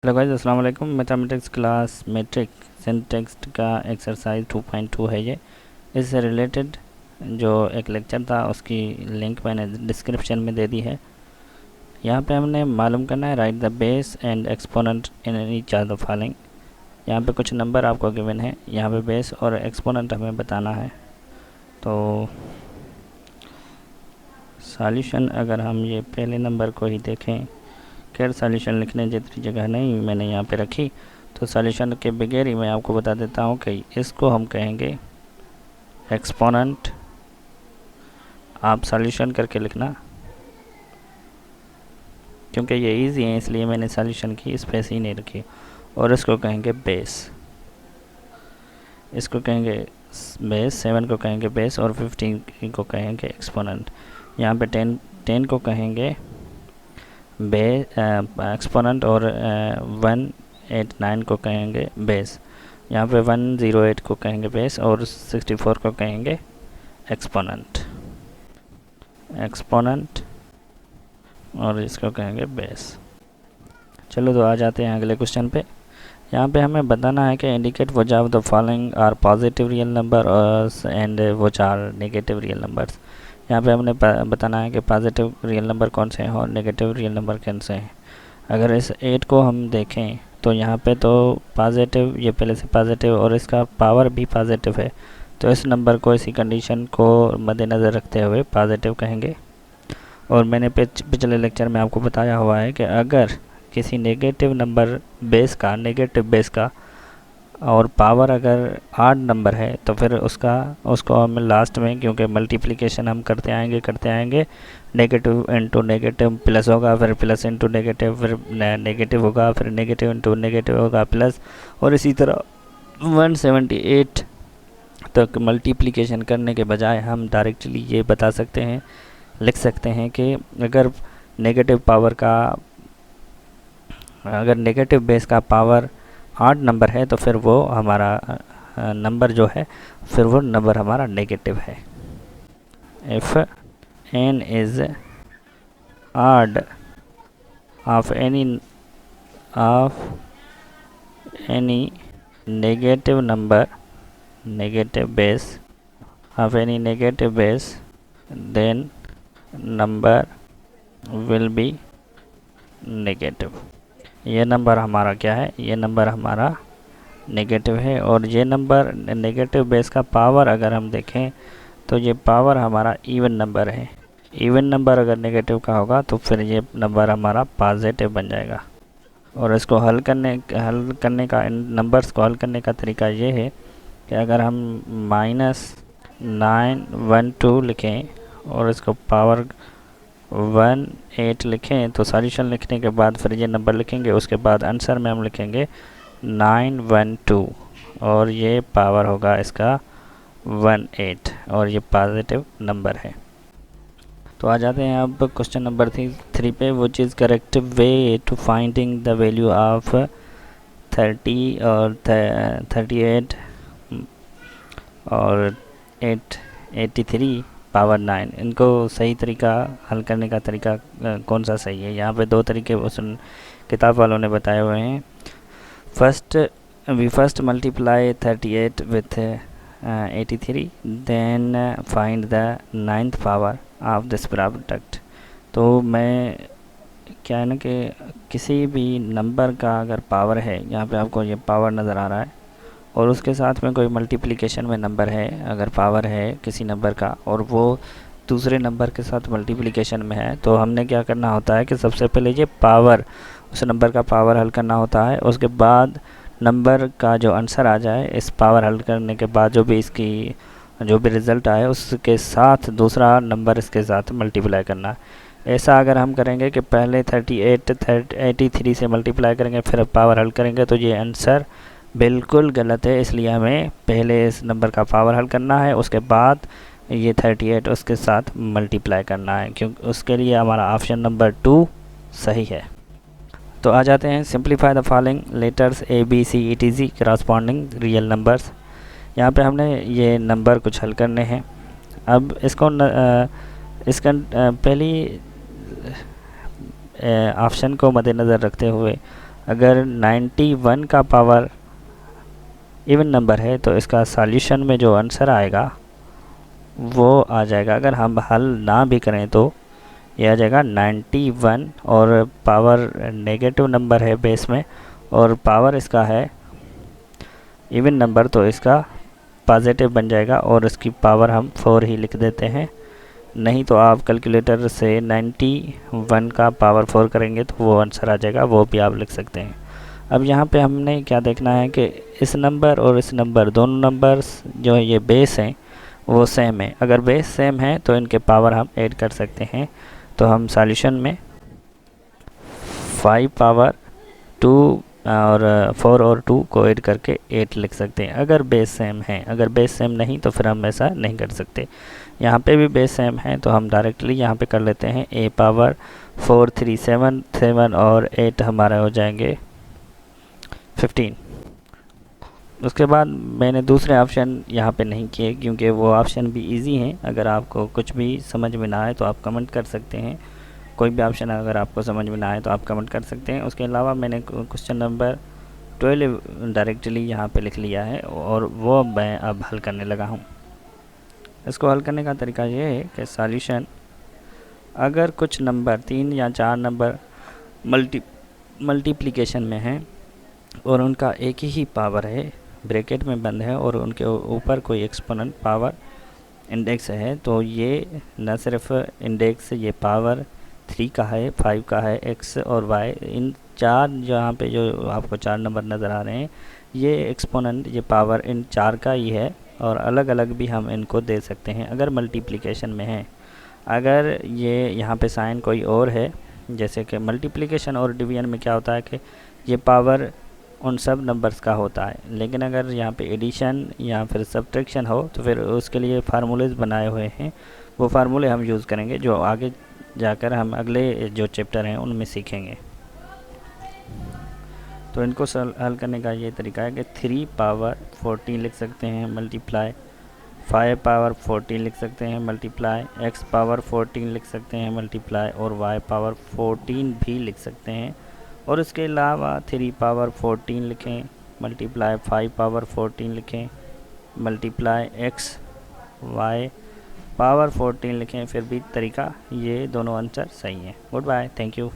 Hello guys, अस्सलाम वालेकुम। Mathematics class matric syntax का एक्सरसाइज 2.2 है ये। इससे रिलेटेड जो एक लेक्चर था उसकी लिंक मैंने डिस्क्रिप्शन में दे दी है। यहाँ पे हमने मालूम करना है right the base and exponent in each of the following. यहाँ पे कुछ नंबर आपको गिवन है, यहाँ पे बेस और एक्सपोनेंट हमें बताना है। तो सॉल्यूशन अगर हम ये पहले नंबर को ही देखें, खैर सॉल्यूशन लिखने जितनी जगह नहीं मैंने यहाँ पे रखी, तो सॉल्यूशन के बगैर ही मैं आपको बता देता हूँ कि इसको हम कहेंगे एक्सपोनेंट। आप सॉल्यूशन करके लिखना, क्योंकि ये इजी है इसलिए मैंने सॉल्यूशन की स्पेस ही नहीं रखी। और इसको कहेंगे बेस, इसको कहेंगे बेस, 7 को कहेंगे बेस और 15 को कहेंगे एक्सपोनेंट। यहाँ पे 10 को कहेंगे एक्सपोनेंट और 189 को कहेंगे बेस। यहाँ पे 108 को कहेंगे बेस और 64 को कहेंगे एक्सपोनेंट और इसको कहेंगे बेस। चलो तो आ जाते हैं अगले क्वेश्चन पे। यहाँ पे हमें बताना है कि indicate which of the following are positive real number and which are negative real numbers. यहाँ पे हमने बताना है कि पॉजिटिव रियल नंबर कौन से हैं और नेगेटिव रियल नंबर कौन से हैं। अगर इस 8 को हम देखें तो यहाँ पे तो पॉजिटिव, ये पहले से पॉजिटिव और इसका पावर भी पॉजिटिव है, तो इस नंबर को इसी कंडीशन को मद्देनज़र रखते हुए पॉजिटिव कहेंगे। और मैंने पिछले लेक्चर में आपको बताया हुआ है कि अगर किसी नेगेटिव बेस का और पावर अगर 8 नंबर है तो फिर उसको हम लास्ट में, क्योंकि मल्टीप्लिकेशन हम करते आएंगे नेगेटिव इंटू नेगेटिव प्लस होगा, फिर प्लस इंटू नेगेटिव, फिर नेगेटिव होगा, फिर नेगेटिव इंटू नेगेटिव होगा प्लस, और इसी तरह 178 तक मल्टीप्लिकेशन करने के बजाय हम डायरेक्टली ये बता सकते हैं, लिख सकते हैं कि अगर नेगेटिव बेस का पावर 8 नंबर है तो फिर वो हमारा नंबर जो है, फिर वो नंबर हमारा नेगेटिव है। If n is odd of any negative number, negative base, then number will be negative. ये नंबर हमारा क्या है, ये नंबर हमारा नेगेटिव है। और ये नंबर नेगेटिव बेस का पावर अगर हम देखें तो ये पावर हमारा इवन नंबर है। इवन नंबर अगर नेगेटिव का होगा तो फिर ये नंबर हमारा पॉजिटिव बन जाएगा। और इसको हल करने का, इन नंबर्स को हल करने का तरीका ये है कि अगर हम -912 लिखें और इसको पावर 18 लिखें तो सॉल्यूशन लिखने के बाद फिर ये नंबर लिखेंगे, उसके बाद आंसर में हम लिखेंगे 912 और ये पावर होगा इसका 18 और ये पॉजिटिव नंबर है। तो आ जाते हैं अब क्वेश्चन नंबर 3 पे। Which is correct way to finding the value of 30 और 38 और 83 पावर 9। इनको सही तरीका, हल करने का तरीका कौन सा सही है। यहाँ पे 2 तरीके उस किताब वालों ने बताए हुए हैं। First multiply 38 with 83, then find the 9th power of this product. तो मैं क्या है ना कि किसी भी नंबर का अगर पावर है, यहाँ पे आपको ये पावर नज़र आ रहा है, और उसके साथ में कोई मल्टीप्लिकेशन में नंबर है, अगर पावर है किसी नंबर का और वो दूसरे नंबर के साथ मल्टीप्लिकेशन में है, तो हमने क्या करना होता है कि सबसे पहले ये पावर, उस नंबर का पावर हल करना होता है। उसके बाद नंबर का जो आंसर आ जाए, इस पावर हल करने के बाद जो भी रिज़ल्ट आए उसके साथ दूसरा नंबर इसके साथ मल्टीप्लाई करना। ऐसा अगर हम करेंगे कि पहले 83 से मल्टीप्लाई करेंगे फिर पावर हल करेंगे तो ये आंसर बिल्कुल गलत है। इसलिए हमें पहले इस नंबर का पावर हल करना है, उसके बाद ये 38 उसके साथ मल्टीप्लाई करना है, क्योंकि उसके लिए हमारा ऑप्शन नंबर 2 सही है। तो आ जाते हैं simplify the following letters ABC ETC corresponding real numbers. यहाँ पे हमने ये नंबर कुछ हल करने हैं। अब इसको इसका पहली ऑप्शन को मद्देनज़र रखते हुए अगर 91 का पावर इवन नंबर है तो इसका सॉल्यूशन में जो आंसर आएगा वो आ जाएगा, अगर हम हल ना भी करें तो ये आ जाएगा 91, और पावर नेगेटिव नंबर है बेस में और पावर इसका है इवन नंबर, तो इसका पॉजिटिव बन जाएगा और इसकी पावर हम 4 ही लिख देते हैं। नहीं तो आप कैलकुलेटर से 91 का पावर 4 करेंगे तो वो आंसर आ जाएगा, वो भी आप लिख सकते हैं। अब यहाँ पे हमने क्या देखना है कि इस नंबर और इस नंबर दोनों नंबर्स जो है ये बेस हैं वो सेम है। अगर बेस सेम है तो इनके पावर हम ऐड कर सकते हैं। तो हम सॉल्यूशन में 5 पावर 2 और 4 और 2 को ऐड करके 8 लिख सकते हैं अगर बेस सेम है। अगर बेस सेम नहीं तो फिर हम ऐसा नहीं कर सकते। यहाँ पे भी बेस सेम है तो हम डायरेक्टली यहाँ पे कर लेते हैं a पावर 4 3 7 7 और 8 हमारा हो जाएंगे 15। उसके बाद मैंने दूसरे ऑप्शन यहाँ पे नहीं किए क्योंकि वो ऑप्शन भी इजी हैं। अगर आपको कुछ भी समझ में ना आए तो आप कमेंट कर सकते हैं। कोई भी ऑप्शन अगर आपको समझ में ना आए तो आप कमेंट कर सकते हैं। उसके अलावा मैंने क्वेश्चन नंबर 12 डायरेक्टली यहाँ पे लिख लिया है और वो मैं अब हल करने लगा हूँ। इसको हल करने का तरीका ये है कि सॉल्यूशन, अगर कुछ नंबर 3 या 4 नंबर मल्टीप्लिकेशन में हैं और उनका एक ही पावर है, ब्रैकेट में बंद है और उनके ऊपर कोई एक्सपोनेंट पावर इंडेक्स है, तो ये न सिर्फ इंडेक्स ये पावर 3 का है, 5 का है, x और y, इन चार जहाँ पे जो आपको 4 नंबर नज़र आ रहे हैं ये एक्सपोनेंट ये पावर इन 4 का ही है और अलग अलग भी हम इनको दे सकते हैं अगर मल्टीप्लिकेशन में है। अगर ये यहाँ पे साइन कोई और है, जैसे कि मल्टीप्लिकेशन और डिवीजन में क्या होता है कि ये पावर उन सब नंबर्स का होता है, लेकिन अगर यहाँ पे एडिशन या फिर सब्ट्रैक्शन हो तो फिर उसके लिए फार्मूलेज बनाए हुए हैं। वो फार्मूले हम यूज़ करेंगे जो आगे जाकर हम अगले जो चैप्टर हैं उनमें सीखेंगे। तो इनको हल करने का ये तरीका है कि 3 पावर 14 लिख सकते हैं मल्टीप्लाई, 5 पावर 14 लिख सकते हैं मल्टीप्लाई, x पावर 14 लिख सकते हैं मल्टीप्लाई और y पावर 14 भी लिख सकते हैं। और इसके अलावा 3 पावर 14 लिखें मल्टीप्लाई, 5 पावर 14 लिखें मल्टीप्लाई, x y पावर 14 लिखें, फिर भी तरीका ये दोनों आंसर सही हैं। Goodbye, thank you.